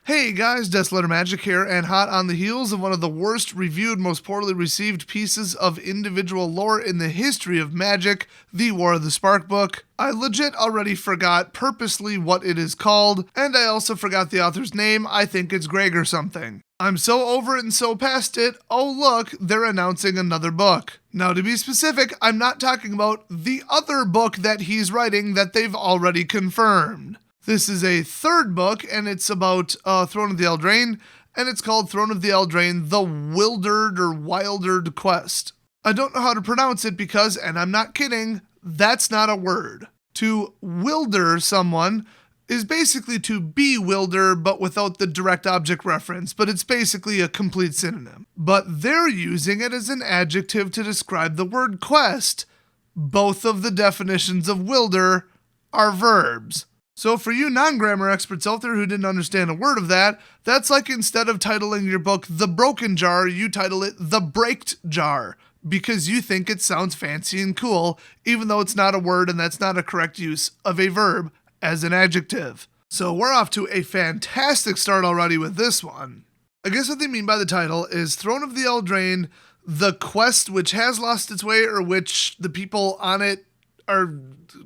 Hey guys, Deathletter Magic here, and hot on the heels of one of the worst reviewed, most poorly received pieces of individual lore in the history of Magic, the War of the Spark book. I legit already forgot purposely what it is called, and I also forgot the author's name. I think it's Greg or something. I'm so over it and so past it. Oh look, they're announcing another book. Now to be specific, I'm not talking about the other book that he's writing that they've already confirmed. This is a third book, and it's about Throne of the Elandraine, and it's called Throne of the Elandraine, The Wildered Quest. I don't know how to pronounce it because, and I'm not kidding, that's not a word. To wilder someone is basically to bewilder, but without the direct object reference, but it's basically a complete synonym. But they're using it as an adjective to describe the word quest. Both of the definitions of wilder are verbs. So for you non-grammar experts out there who didn't understand a word of that, that's like instead of titling your book The Broken Jar, you title it The Braked Jar, because you think it sounds fancy and cool, even though it's not a word and that's not a correct use of a verb as an adjective. So we're off to a fantastic start already with this one. I guess what they mean by the title is Throne of the Elandraine, the quest which has lost its way, or which the people on it are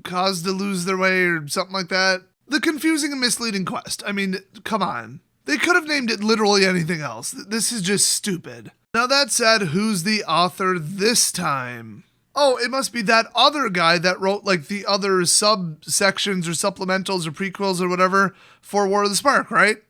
caused to lose their way, or something like that. The confusing and misleading quest. I mean, come on. They could have named it literally anything else. This is just stupid. Now that said, who's the author this time? Oh, it must be that other guy that wrote like the other subsections or supplementals or prequels or whatever for War of the Spark, right?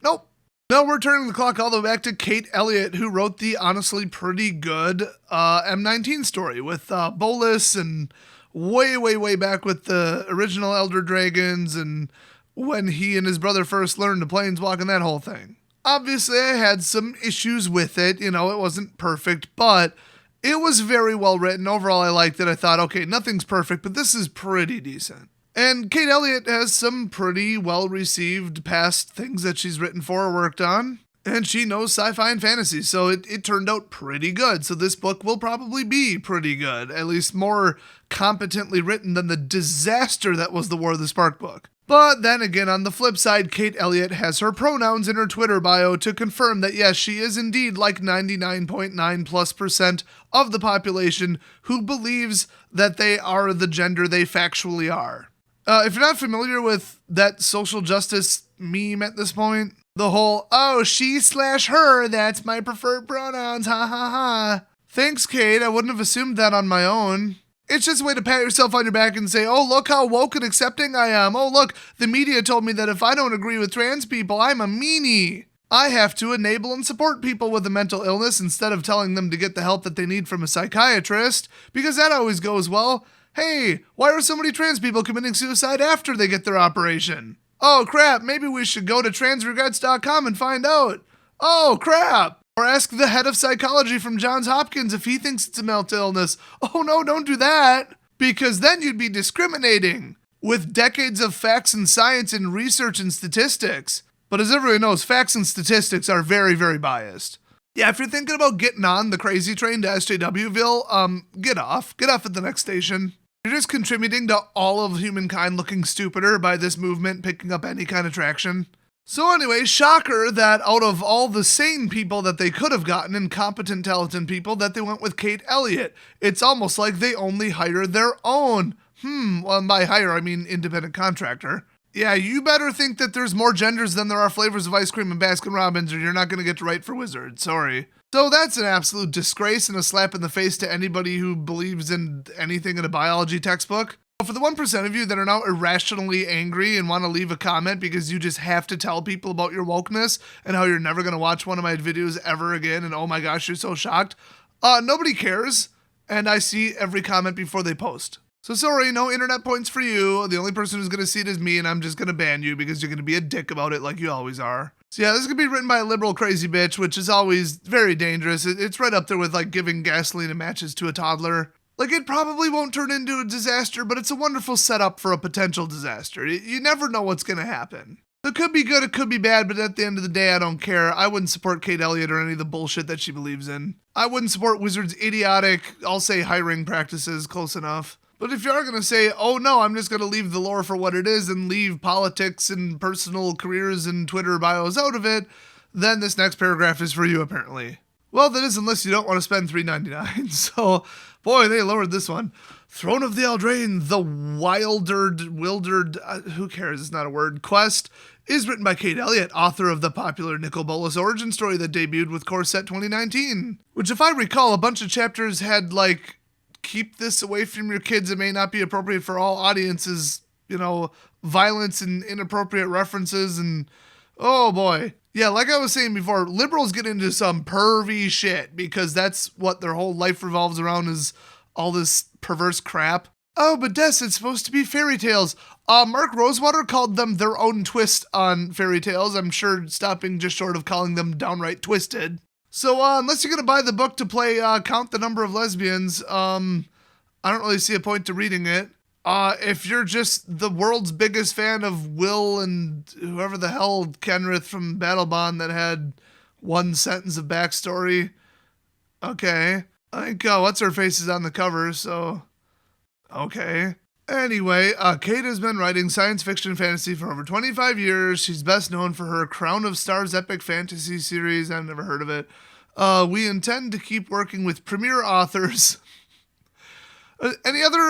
Nope. No, we're turning the clock all the way back to Kate Eliot, who wrote the honestly pretty good M19 story with Bolas and way back with the original Elder Dragons and when he and his brother first learned to planeswalk and that whole thing. Obviously, I had some issues with it. You know, it wasn't perfect, but it was very well written. Overall, I liked it. I thought, okay, nothing's perfect, but this is pretty decent. And Kate Eliot has some pretty well-received past things that she's written for or worked on. And she knows sci-fi and fantasy, so it turned out pretty good. So this book will probably be pretty good, at least more competently written than the disaster that was the War of the Spark book. But then again, on the flip side, Kate Eliot has her pronouns in her Twitter bio to confirm that yes, she is indeed like 99.9+% of the population who believes that they are the gender they factually are. If you're not familiar with that social justice meme at this point, the whole, oh, she/her, that's my preferred pronouns, ha ha ha. Thanks, Kate, I wouldn't have assumed that on my own. It's just a way to pat yourself on your back and say, oh, look how woke and accepting I am. Oh, look, the media told me that if I don't agree with trans people, I'm a meanie. I have to enable and support people with a mental illness instead of telling them to get the help that they need from a psychiatrist, because that always goes well. Hey, why are so many trans people committing suicide after they get their operation? Oh crap, maybe we should go to transregrets.com and find out. Oh crap. Or ask the head of psychology from Johns Hopkins if he thinks it's a mental illness. Oh no, don't do that. Because then you'd be discriminating with decades of facts and science and research and statistics. But as everyone knows, facts and statistics are very biased. Yeah, if you're thinking about getting on the crazy train to SJWville, get off at the next station. You're just contributing to all of humankind looking stupider by this movement picking up any kind of traction. So anyway, shocker that out of all the sane people that they could have gotten and competent, talented people, that they went with Kate Eliot. It's almost like they only hire their own. Well, by hire, I mean independent contractor. Yeah, you better think that there's more genders than there are flavors of ice cream and Baskin Robbins, or you're not going to get to write for Wizards. Sorry. So that's an absolute disgrace and a slap in the face to anybody who believes in anything in a biology textbook. For the 1% of you that are now irrationally angry and want to leave a comment because you just have to tell people about your wokeness and how you're never going to watch one of my videos ever again and oh my gosh, you're so shocked. Nobody cares, and I see every comment before they post. So sorry, no internet points for you. The only person who's going to see it is me, and I'm just going to ban you because you're going to be a dick about it like you always are. So yeah, this is going to be written by a liberal crazy bitch, which is always very dangerous. It's right up there with like giving gasoline and matches to a toddler. Like, it probably won't turn into a disaster, but it's a wonderful setup for a potential disaster. You never know what's going to happen. It could be good, it could be bad, but at the end of the day, I don't care. I wouldn't support Kate Eliot or any of the bullshit that she believes in. I wouldn't support Wizards' idiotic, I'll say hiring practices, close enough. But if you are going to say, oh no, I'm just going to leave the lore for what it is and leave politics and personal careers and Twitter bios out of it, then this next paragraph is for you apparently. Well, that is unless you don't want to spend $3.99. So, boy, they lowered this one. Throne of the Elandraine, the wildered, who cares, it's not a word, quest, is written by Kate Eliot, author of the popular Nicol Bolas origin story that debuted with Core Set 2019. Which, if I recall, a bunch of chapters had, keep this away from your kids, it may not be appropriate for all audiences, violence and inappropriate references, and oh boy. Yeah, like I was saying before, liberals get into some pervy shit because that's what their whole life revolves around, is all this perverse crap. Oh, but Des, it's supposed to be fairy tales. Mark Rosewater called them their own twist on fairy tales. I'm sure stopping just short of calling them downright twisted. So, unless you're going to buy the book to play Count the Number of Lesbians, I don't really see a point to reading it. If you're just the world's biggest fan of Will and whoever the hell Kenrith from Battlebond that had one sentence of backstory, okay. I think What's-Her-Face is on the cover, so okay. Anyway, Kate has been writing science fiction fantasy for over 25 years. She's best known for her Crown of Stars epic fantasy series. I've never heard of it. We intend to keep working with premier authors. Any other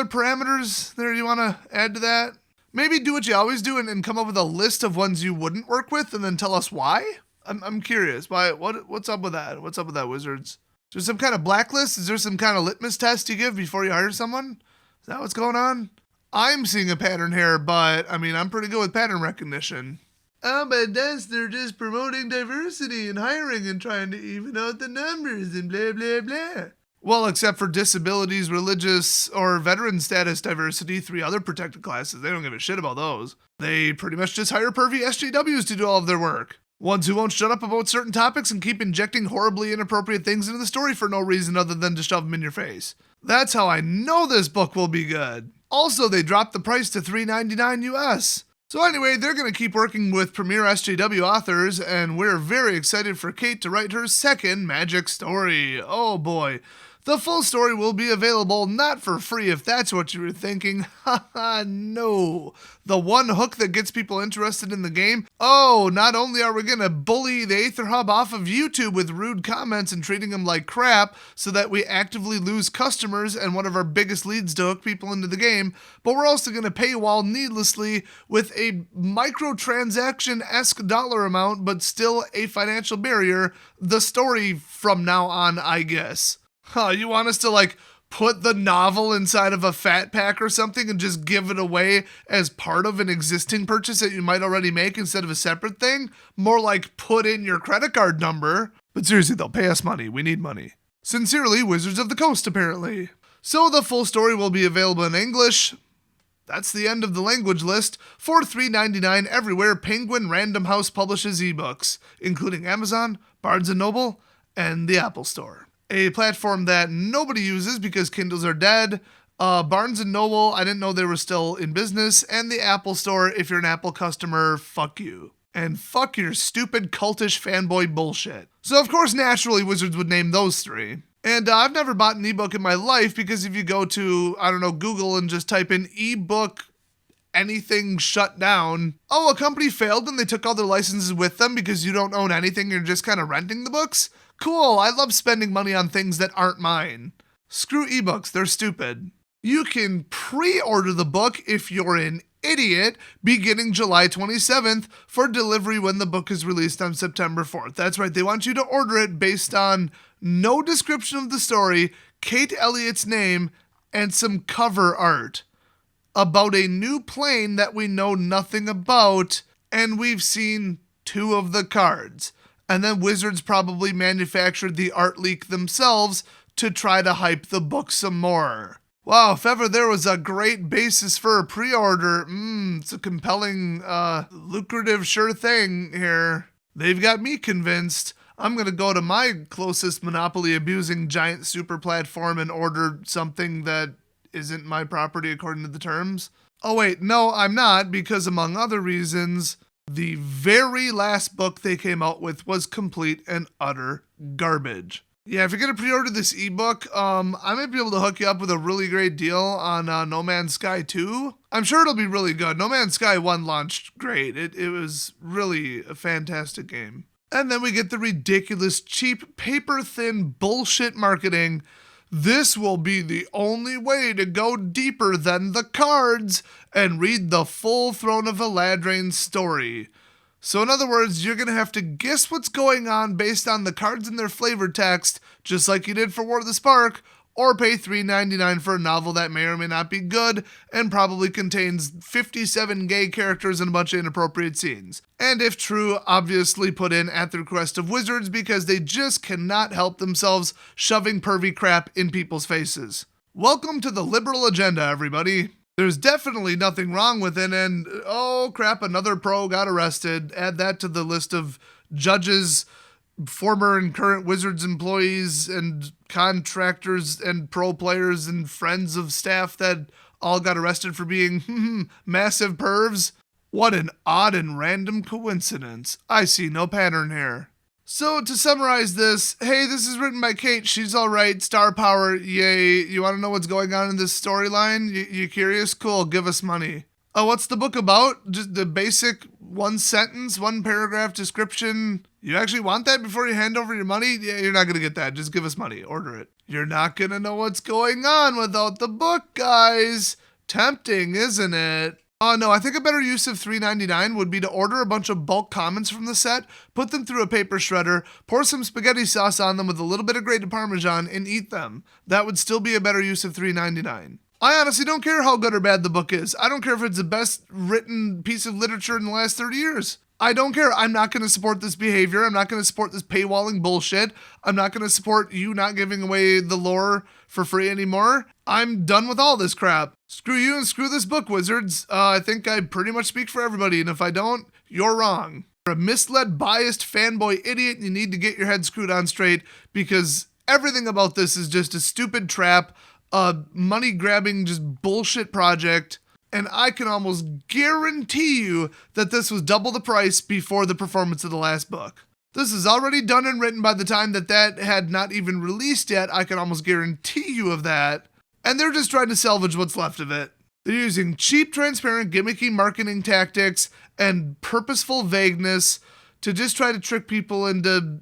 parameters there you want to add to that? Maybe do what you always do and come up with a list of ones you wouldn't work with and then tell us why? I'm curious. Why? What's up with that? What's up with that, Wizards? Is there some kind of blacklist? Is there some kind of litmus test you give before you hire someone? Is that what's going on? I'm seeing a pattern here, but I'm pretty good with pattern recognition. But they're just promoting diversity and hiring and trying to even out the numbers and blah, blah, blah. Well, except for disabilities, religious, or veteran status diversity, 3 other protected classes. They don't give a shit about those. They pretty much just hire pervy SJWs to do all of their work. Ones who won't shut up about certain topics and keep injecting horribly inappropriate things into the story for no reason other than to shove them in your face. That's how I know this book will be good. Also, they dropped the price to $3.99 US. So anyway, they're going to keep working with premier SJW authors, and we're very excited for Kate to write her second magic story. Oh boy. The full story will be available not for free if that's what you were thinking. Haha, no. The one hook that gets people interested in the game? Oh, not only are we going to bully the Aether Hub off of YouTube with rude comments and treating them like crap so that we actively lose customers and one of our biggest leads to hook people into the game, but we're also going to paywall needlessly with a microtransaction-esque dollar amount, but still a financial barrier, the story from now on, I guess. You want us to put the novel inside of a fat pack or something and just give it away as part of an existing purchase that you might already make instead of a separate thing? More like put in your credit card number. But seriously, they'll pay us money. We need money. Sincerely, Wizards of the Coast, apparently. So the full story will be available in English. That's the end of the language list. For $3.99 everywhere, Penguin Random House publishes ebooks, including Amazon, Barnes & Noble, and the Apple Store. A platform that nobody uses because Kindles are dead. Barnes & Noble, I didn't know they were still in business. And the Apple Store, if you're an Apple customer, fuck you. And fuck your stupid cultish fanboy bullshit. So of course, naturally, Wizards would name those 3. And I've never bought an ebook in my life because if you go to, Google and just type in ebook anything shut down. Oh, a company failed and they took all their licenses with them because you don't own anything, you're just kind of renting the books? Cool, I love spending money on things that aren't mine. Screw ebooks, they're stupid. You can pre-order the book if you're an idiot beginning July 27th for delivery when the book is released on September 4th. That's right, they want you to order it based on no description of the story, Kate Eliot's name, and some cover art about a new plane that we know nothing about, and we've seen 2 of the cards. And then Wizards probably manufactured the art leak themselves to try to hype the book some more. Wow, if ever there was a great basis for a pre-order, it's a compelling, lucrative sure thing here. They've got me convinced. I'm going to go to my closest monopoly-abusing giant super platform and order something that isn't my property according to the terms. Oh wait, no, I'm not, because among other reasons, the very last book they came out with was complete and utter garbage. Yeah, if you're going to pre-order this ebook, I might be able to hook you up with a really great deal on No Man's Sky 2. I'm sure it'll be really good. No Man's Sky 1 launched great. It was really a fantastic game. And then we get the ridiculous, cheap, paper-thin bullshit marketing. This will be the only way to go deeper than the cards and read the full Throne of Elandraine story. So in other words, you're going to have to guess what's going on based on the cards and their flavor text, just like you did for War of the Spark, or pay $3.99 for a novel that may or may not be good and probably contains 57 gay characters and a bunch of inappropriate scenes. And if true, obviously put in at the request of Wizards because they just cannot help themselves shoving pervy crap in people's faces. Welcome to the liberal agenda, everybody. There's definitely nothing wrong with it, and oh crap, another pro got arrested. Add that to the list of judges, former and current Wizards employees, and contractors, and pro players, and friends of staff that all got arrested for being massive pervs. What an odd and random coincidence. I see no pattern here. So to summarize this, hey, this is written by Kate. She's all right. Star power, yay. You want to know what's going on in this storyline? You curious? Cool, give us money. Oh, what's the book about? Just the basic one sentence, one paragraph description. You actually want that before you hand over your money? Yeah, you're not going to get that. Just give us money. Order it. You're not going to know what's going on without the book, guys. Tempting, isn't it? Oh no, I think a better use of $3.99 would be to order a bunch of bulk commons from the set, put them through a paper shredder, pour some spaghetti sauce on them with a little bit of grated Parmesan, and eat them. That would still be a better use of $3.99. I honestly don't care how good or bad the book is. I don't care if it's the best written piece of literature in the last 30 years. I don't care. I'm not going to support this behavior. I'm not going to support this paywalling bullshit. I'm not going to support you not giving away the lore for free anymore. I'm done with all this crap. Screw you and screw this book, Wizards. I think I pretty much speak for everybody, and if I don't, you're wrong. You're a misled, biased fanboy idiot, and you need to get your head screwed on straight because everything about this is just a stupid trap, a money-grabbing, just bullshit project. And I can almost guarantee you that this was double the price before the performance of the last book. This is already done and written by the time that had not even released yet. I can almost guarantee you of that. And they're just trying to salvage what's left of it. They're using cheap, transparent, gimmicky marketing tactics and purposeful vagueness to just try to trick people into,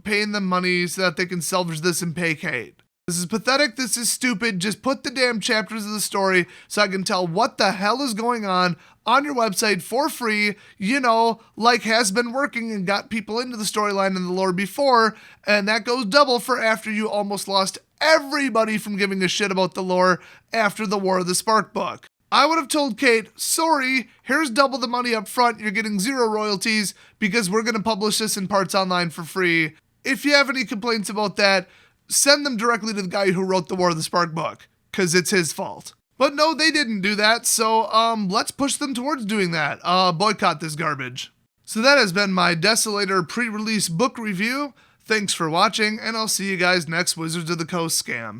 paying them money so that they can salvage this and pay Kate. This is pathetic, this is stupid, just put the damn chapters of the story so I can tell what the hell is going on your website for free, like has been working and got people into the storyline and the lore before, and that goes double for after you almost lost everybody from giving a shit about the lore after the War of the Spark book. I would have told Kate, sorry, here's double the money up front, you're getting 0 royalties because we're going to publish this in parts online for free. If you have any complaints about that, send them directly to the guy who wrote the War of the Spark book, because it's his fault. But no, they didn't do that, so let's push them towards doing that. Boycott this garbage. So that has been my Desolator pre-release book review. Thanks for watching, and I'll see you guys next Wizards of the Coast scam.